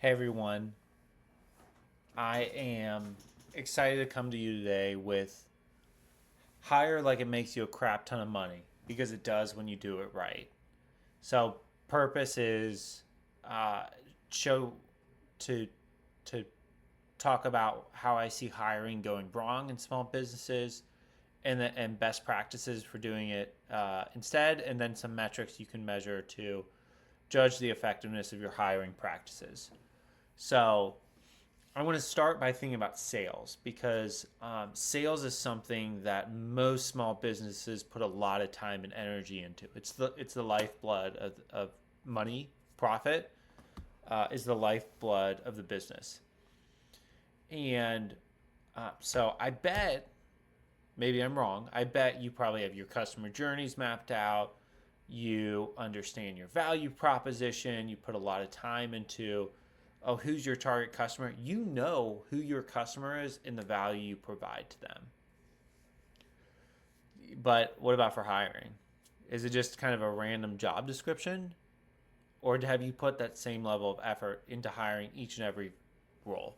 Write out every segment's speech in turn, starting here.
Hey everyone, I am excited to come to you today with hire like it makes you a crap ton of money because it does when you do it right. So purpose is uh, show to to talk about how I see hiring going wrong in small businesses and best practices for doing it instead, and then some metrics you can measure to judge the effectiveness of your hiring practices. So I want to start by thinking about sales because sales is something that most small businesses put a lot of time and energy into. It's the lifeblood of money. Profit is the lifeblood of the business, and so I bet, maybe I'm wrong. I bet you probably have your customer journeys mapped out. You understand your value proposition. You put a lot of time into, oh, who's your target customer? You know who your customer is and the value you provide to them. But what about for hiring? Is it just kind of a random job description? Or have you put that same level of effort into hiring each and every role?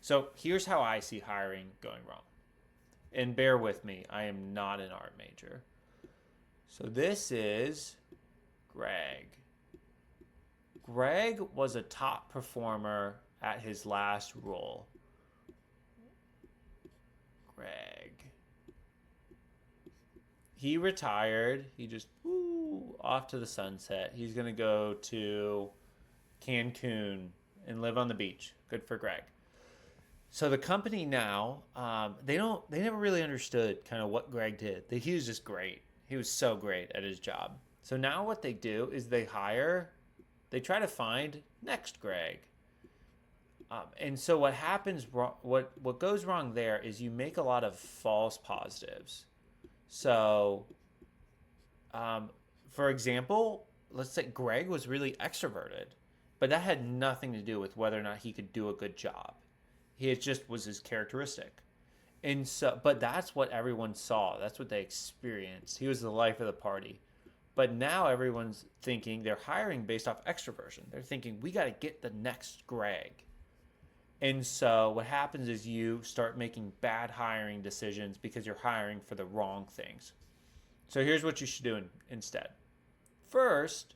So here's how I see hiring going wrong. And bear with me, I am not an art major. So this is Greg. Greg was a top performer at his last role. Greg. He retired. He just off to the sunset. He's gonna go to Cancun and live on the beach. Good for Greg. So the company now, they never really understood kind of what Greg did. He was just great. He was so great at his job. So now what they do is they try to find next Greg. And so what happens, what goes wrong there is you make a lot of false positives. So, um, for example, let's say Greg was really extroverted, but that had nothing to do with whether or not he could do a good job. It just was his characteristic. And so, but that's what everyone saw. That's what they experienced. He was the life of the party. But now everyone's thinking they're hiring based off extroversion. They're thinking we got to get the next Greg. And so what happens is you start making bad hiring decisions because you're hiring for the wrong things. So here's what you should do instead. First,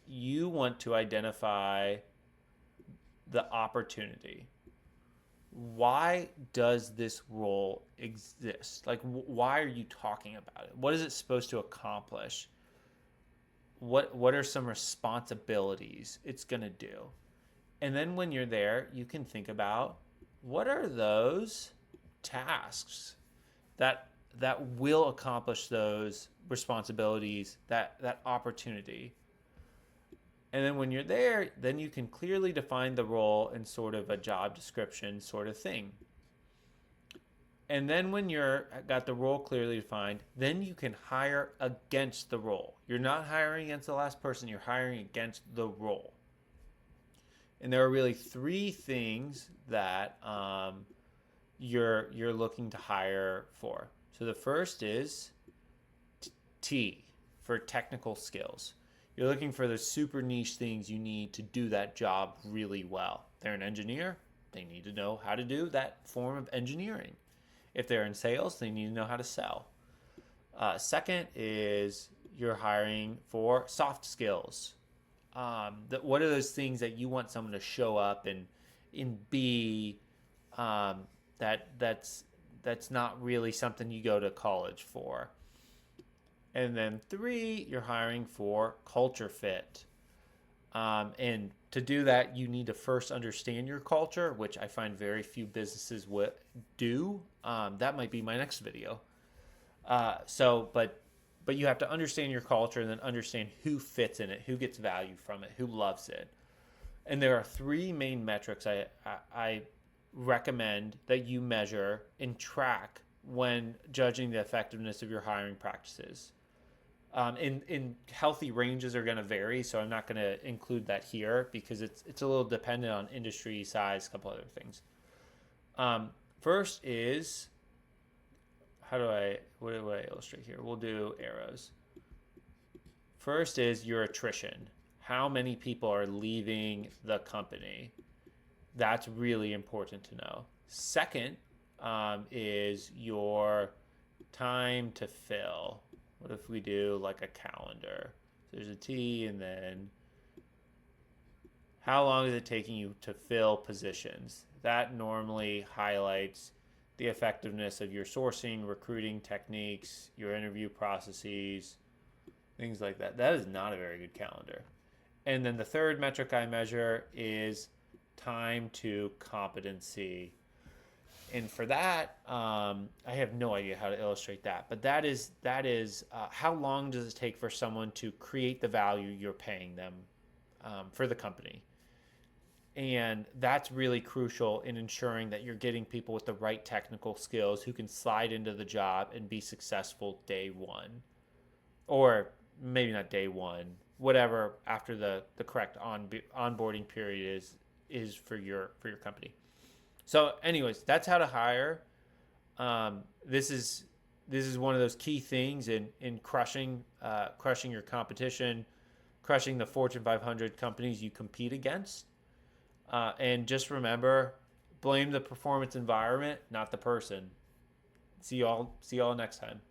you want to identify the opportunity. Why does this role exist? Like, why are you talking about it? What is it supposed to accomplish? What are some responsibilities it's going to do? And then when you're there, you can think about what are those tasks that will accomplish those responsibilities, that opportunity. And then when you're there, then you can clearly define the role in sort of a job description sort of thing. And then when you're got the role clearly defined, then you can hire against the role. You're not hiring against the last person, you're hiring against the role. And there are really three things that you're looking to hire for. So the first is T for technical skills. You're looking for the super niche things you need to do that job really well. They're an engineer, they need to know how to do that form of engineering. If they're in sales, they need to know how to sell. Second is you're hiring for soft skills. What are those things that you want someone to show up and be that's not really something you go to college for. And then three, you're hiring for culture fit. And to do that, you need to first understand your culture, which I find very few businesses do. That might be my next video. But you have to understand your culture and then understand who fits in it, who gets value from it, who loves it. And there are three main metrics I recommend that you measure and track when judging the effectiveness of your hiring practices. In healthy ranges are going to vary, so I'm not going to include that here because it's a little dependent on industry size, a couple other things. First is what do I illustrate here? We'll do arrows. First is your attrition. How many people are leaving the company? That's really important to know. Second, is your time to fill. What if we do like a calendar? So there's a T, and then how long is it taking you to fill positions? That normally highlights the effectiveness of your sourcing, recruiting techniques, your interview processes, things like that. That is not a very good calendar. And then the third metric I measure is time to competency. And for that, I have no idea how to illustrate that. But that is how long does it take for someone to create the value you're paying them for the company? And that's really crucial in ensuring that you're getting people with the right technical skills who can slide into the job and be successful day one, or maybe not day one, whatever after the correct onboarding period is for your company. So, anyways, that's how to hire. This is one of those key things in crushing your competition, crushing the Fortune 500 companies you compete against. And just remember, blame the performance environment, not the person. See y'all next time.